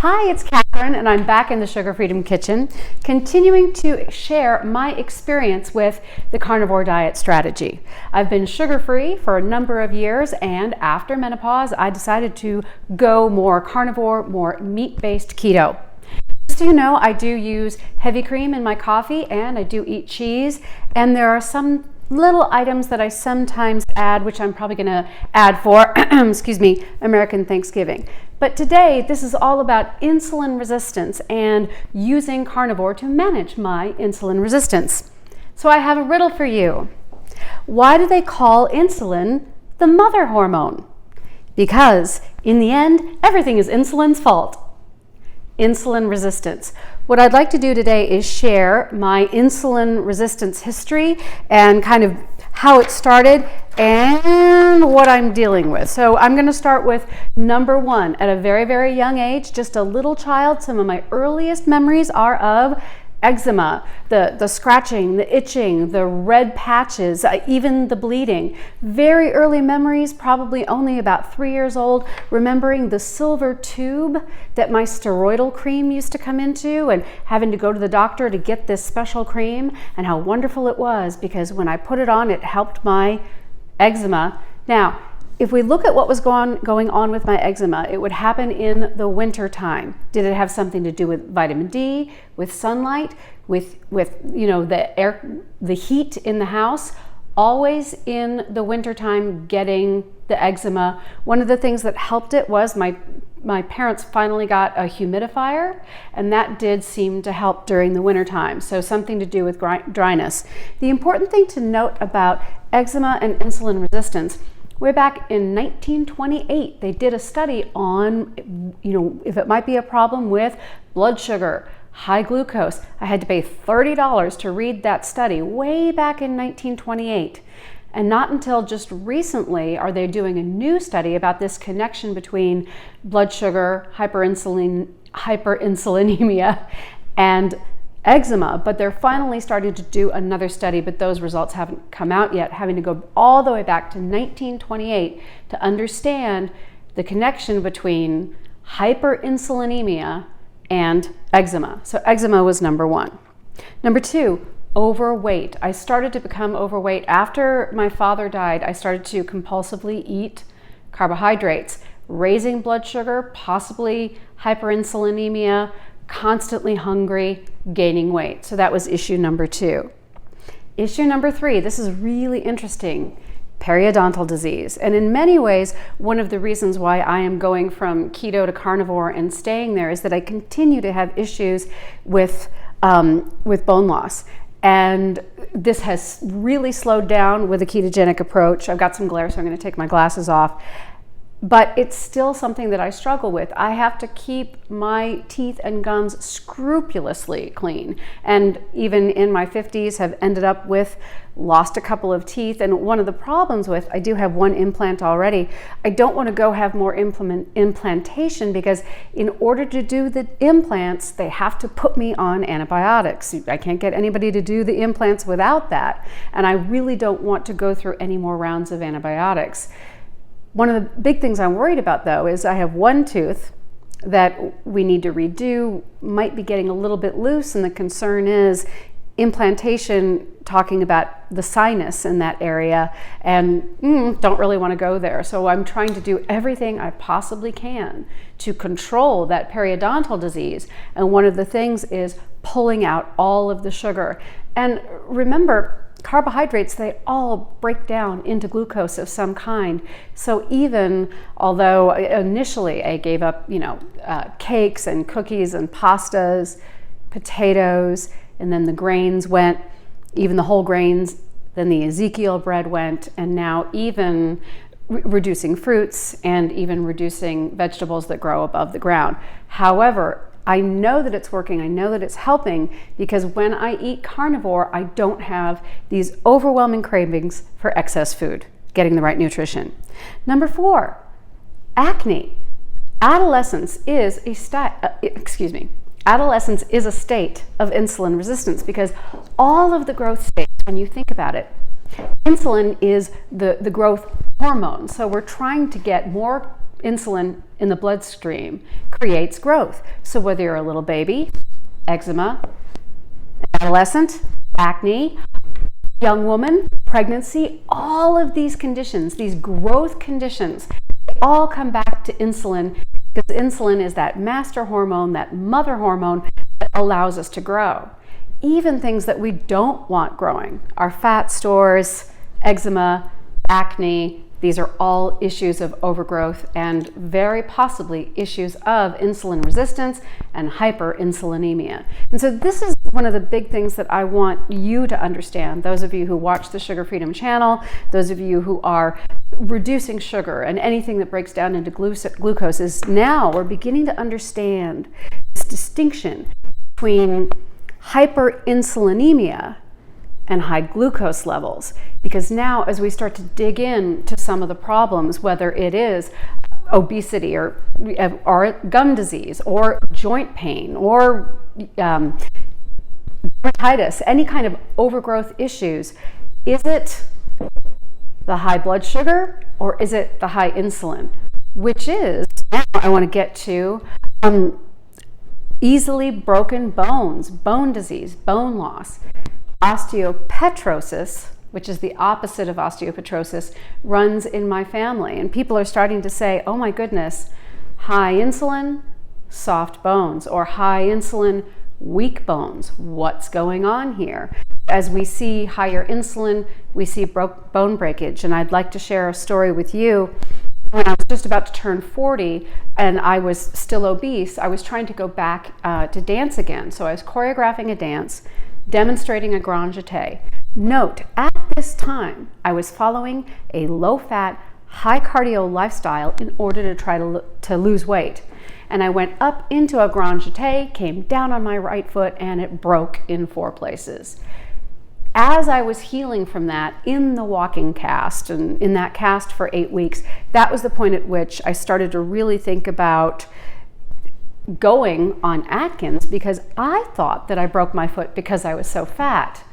Hi, it's Catherine, and I'm back in the Sugar Freedom Kitchen, continuing to share my experience with the carnivore diet strategy. I've been sugar-free for a number of years, and after menopause, I decided to go more carnivore, more meat-based keto. Just so you know, I do use heavy cream in my coffee, and I do eat cheese, and there are some little items that I sometimes add, which I'm probably going to add for, excuse me, American Thanksgiving. But today, this is all about insulin resistance and using carnivore to manage my insulin resistance. So I have a riddle for you. Why do they call insulin the mother hormone? Because in the end, everything is insulin's fault. Insulin resistance. What I'd like to do today is share my insulin resistance history and kind of how it started and what I'm dealing with. So I'm going to start with number one. At a very, very young age, just a little child, some of my earliest memories are of eczema, the scratching, the itching, the red patches, even the bleeding. Very early memories, probably only about 3 years old, remembering the silver tube that my steroidal cream used to come into and having to go to the doctor to get this special cream, and how wonderful it was because when I put it on, it helped my eczema. Now, if we look at what was going on with my eczema, it would happen in the winter time. Did it have something to do with vitamin D, with sunlight, with the heat in the house? Always in the winter time getting the eczema. One of the things that helped it was my parents finally got a humidifier, and that did seem to help during the winter time. So something to do with dryness. The important thing to note about eczema and insulin resistance, way back in 1928, they did a study on, if it might be a problem with blood sugar, high glucose. I had to pay $30 to read that study way back in 1928. And not until just recently are they doing a new study about this connection between blood sugar, hyperinsulinemia, and eczema, but they're finally starting to do another study, but those results haven't come out yet, having to go all the way back to 1928 to understand the connection between hyperinsulinemia and eczema. So eczema was number one. Number two, overweight. I started to become overweight. After my father died, I started to compulsively eat carbohydrates, raising blood sugar, possibly hyperinsulinemia, constantly hungry, gaining weight. So that was issue number two. Issue number three, this is really interesting, periodontal disease. And in many ways, one of the reasons why I am going from keto to carnivore and staying there is that I continue to have issues with bone loss. And this has really slowed down with a ketogenic approach. I've got some glare, so I'm going to take my glasses off. But it's still something that I struggle with. I have to keep my teeth and gums scrupulously clean. And even in my 50s have ended up with lost a couple of teeth. And one of the problems with, I do have one implant already. I don't want to go have more implantation because in order to do the implants, they have to put me on antibiotics. I can't get anybody to do the implants without that. And I really don't want to go through any more rounds of antibiotics. One of the big things I'm worried about, though, is I have one tooth that we need to redo, might be getting a little bit loose, and the concern is implantation, talking about the sinus in that area, and don't really want to go there. So I'm trying to do everything I possibly can to control that periodontal disease, and one of the things is pulling out all of the sugar. And remember, carbohydrates, they all break down into glucose of some kind. So even although initially I gave up, cakes and cookies and pastas, potatoes, and then the grains went, even the whole grains, then the Ezekiel bread went, and now even reducing fruits and even reducing vegetables that grow above the ground. However, I know that it's working, I know that it's helping, because when I eat carnivore, I don't have these overwhelming cravings for excess food, getting the right nutrition. Number four, acne. Adolescence is a state of insulin resistance because all of the growth states, when you think about it, insulin is the growth hormone. So we're trying to get more insulin in the bloodstream creates growth. So whether you're a little baby, eczema, adolescent, acne, young woman, pregnancy, all of these conditions, these growth conditions, all come back to insulin, because insulin is that master hormone, that mother hormone that allows us to grow. Even things that we don't want growing, our fat stores, eczema, acne, these are all issues of overgrowth and very possibly issues of insulin resistance and hyperinsulinemia. And so this is one of the big things that I want you to understand, those of you who watch the Sugar Freedom channel, those of you who are reducing sugar and anything that breaks down into glucose, is now we're beginning to understand this distinction between hyperinsulinemia and high glucose levels, because now as we start to dig into some of the problems, whether it is obesity or gum disease or joint pain or dermatitis, any kind of overgrowth issues, is it the high blood sugar or is it the high insulin? Which is, now I want to get to easily broken bones, bone disease, bone loss. Osteopetrosis, which is the opposite of osteopetrosis, runs in my family. And people are starting to say, oh my goodness, high insulin, soft bones, or high insulin, weak bones. What's going on here? As we see higher insulin, we see bone breakage. And I'd like to share a story with you. When I was just about to turn 40 and I was still obese, I was trying to go back to dance again. So I was choreographing a dance, demonstrating a grand jeté. Note, at this time, I was following a low-fat, high-cardio lifestyle in order to try to lose weight. And I went up into a grand jeté, came down on my right foot, and it broke in 4 places. As I was healing from that in the walking cast, and in that cast for 8 weeks, that was the point at which I started to really think about going on Atkins, because I thought that I broke my foot because I was so fat.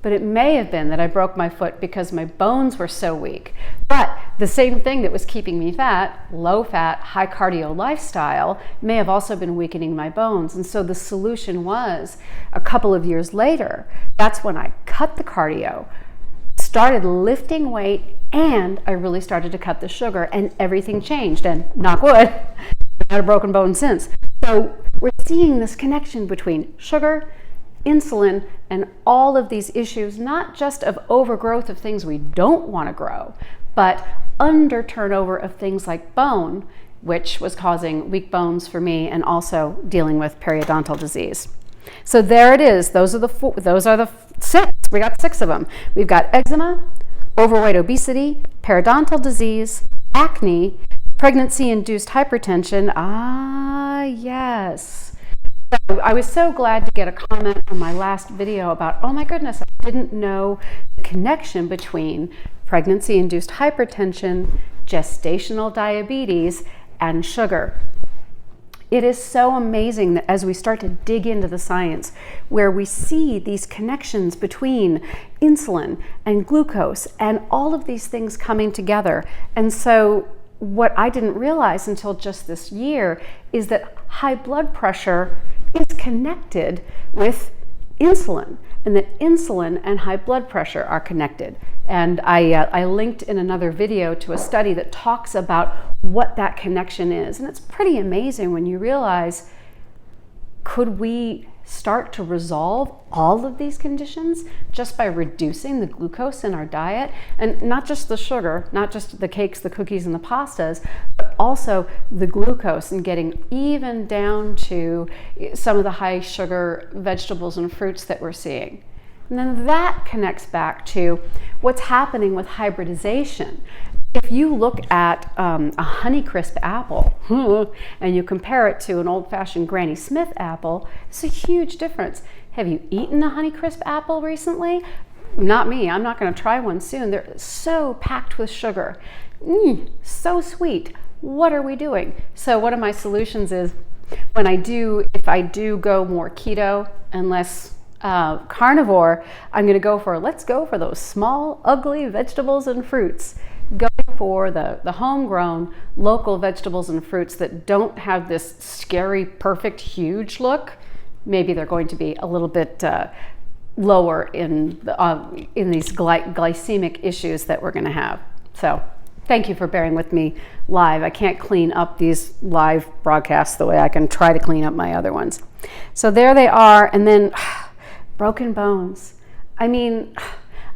But it may have been that I broke my foot because my bones were so weak. But the same thing that was keeping me fat, low fat, high cardio lifestyle, may have also been weakening my bones. And so the solution was, a couple of years later, that's when I cut the cardio, started lifting weight, and I really started to cut the sugar, and everything changed. And knock wood, I've had a broken bone since. So we're seeing this connection between sugar, insulin, and all of these issues, not just of overgrowth of things we don't want to grow, but under turnover of things like bone, which was causing weak bones for me, and also dealing with periodontal disease. So there it is. Those are the 6. We got 6 of them. We've got eczema, overweight, obesity, periodontal disease, acne, pregnancy-induced hypertension. Ah, yes. So I was so glad to get a comment on my last video about, oh my goodness, I didn't know the connection between pregnancy-induced hypertension, gestational diabetes, and sugar. It is so amazing that as we start to dig into the science, where we see these connections between insulin and glucose and all of these things coming together. And so what I didn't realize until just this year is that high blood pressure is connected with insulin, and that insulin and high blood pressure are connected. And I linked in another video to a study that talks about what that connection is. And it's pretty amazing when you realize, could we start to resolve all of these conditions just by reducing the glucose in our diet? And not just the sugar, not just the cakes, the cookies, and the pastas, but also the glucose, and getting even down to some of the high sugar vegetables and fruits that we're seeing. And then that connects back to what's happening with hybridization. If you look at a Honeycrisp apple and you compare it to an old-fashioned Granny Smith apple, it's a huge difference. Have you eaten a Honeycrisp apple recently? Not me. I'm not going to try one soon. They're so packed with sugar. So sweet. What are we doing? So one of my solutions is, if I do go more keto and less carnivore, I'm going to let's go for those small, ugly vegetables and fruits. Going for the homegrown local vegetables and fruits that don't have this scary, perfect, huge look, maybe they're going to be a little bit lower in these glycemic issues that we're going to have. So thank you for bearing with me live. I can't clean up these live broadcasts the way I can try to clean up my other ones. So there they are. And then broken bones. I mean,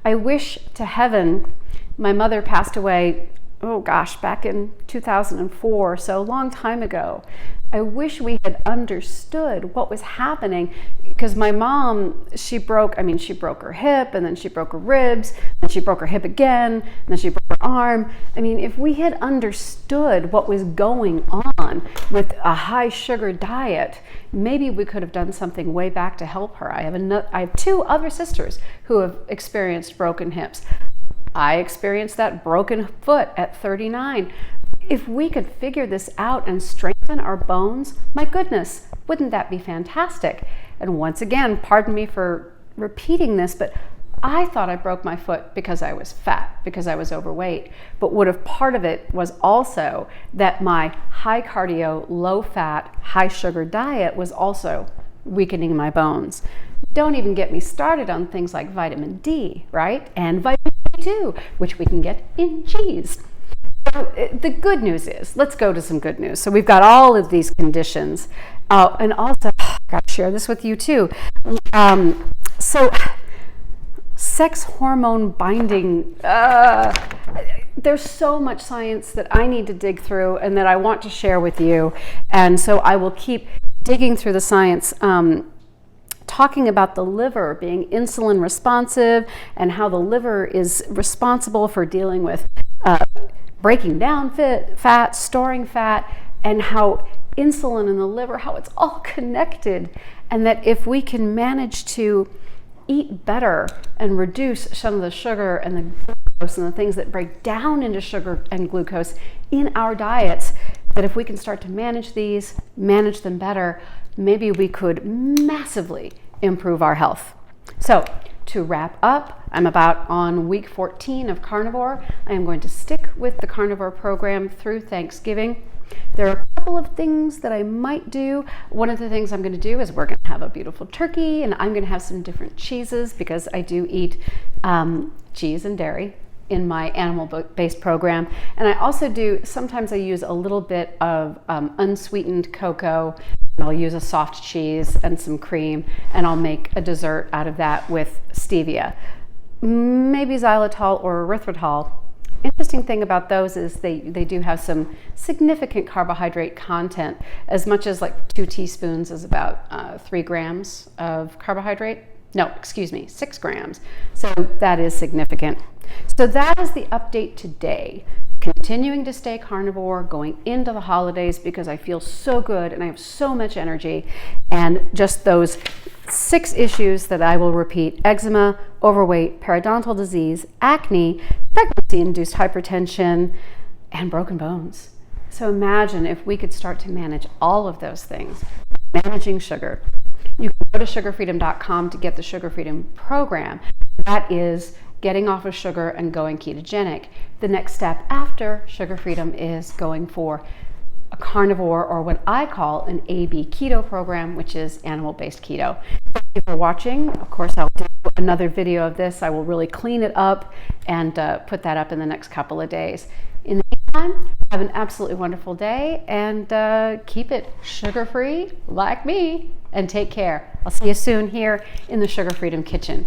I wish to heaven my mother passed away, oh gosh, back in 2004, so a long time ago. I wish we had understood what was happening, because my mom, she broke her hip, and then she broke her ribs, and she broke her hip again, and then she broke her arm. I mean, if we had understood what was going on with a high sugar diet, maybe we could have done something way back to help her. I have 2 other sisters who have experienced broken hips. I experienced that broken foot at 39. If we could figure this out and strengthen our bones, my goodness, wouldn't that be fantastic? And once again, pardon me for repeating this, but I thought I broke my foot because I was fat, because I was overweight. But what if part of it was also that my high cardio, low fat, high sugar diet was also weakening my bones? Don't even get me started on things like vitamin D, right? And vitamin B2, which we can get in cheese. So the good news is, let's go to some good news. So we've got all of these conditions. And also, I've got to share this with you too. So sex hormone binding, there's so much science that I need to dig through and that I want to share with you. And so I will keep digging through the science, talking about the liver being insulin responsive and how the liver is responsible for dealing with breaking down fat, storing fat, and how insulin in the liver, how it's all connected, and that if we can manage to eat better and reduce some of the sugar and the glucose and the things that break down into sugar and glucose in our diets, that if we can start to manage these, manage them better, maybe we could massively improve our health. So to wrap up, I'm about on week 14 of Carnivore. I am going to stick with the Carnivore program through Thanksgiving. There are a couple of things that I might do. One of the things I'm going to do is we're going to have a beautiful turkey, and I'm going to have some different cheeses, because I do eat cheese and dairy in my animal-based program. And I also do, sometimes I use a little bit of unsweetened cocoa. I'll use a soft cheese and some cream, and I'll make a dessert out of that with stevia. Maybe xylitol or erythritol. Interesting thing about those is they do have some significant carbohydrate content. As much as like 2 teaspoons is about 3 grams of carbohydrate. No, excuse me, 6 grams. So that is significant. So that is the update today. Continuing to stay carnivore, going into the holidays, because I feel so good and I have so much energy. And just those 6 issues that I will repeat: eczema, overweight, periodontal disease, acne, pregnancy-induced hypertension, and broken bones. So imagine if we could start to manage all of those things, managing sugar. You can go to sugarfreedom.com to get the Sugar Freedom program. That is getting off of sugar and going ketogenic. The next step after Sugar Freedom is going for a carnivore, or what I call an AB keto program, which is animal-based keto. Thank you for watching. Of course, I'll do another video of this. I will really clean it up and put that up in the next couple of days. In the meantime, have an absolutely wonderful day, and keep it sugar-free like me, and take care. I'll see you soon here in the Sugar Freedom Kitchen.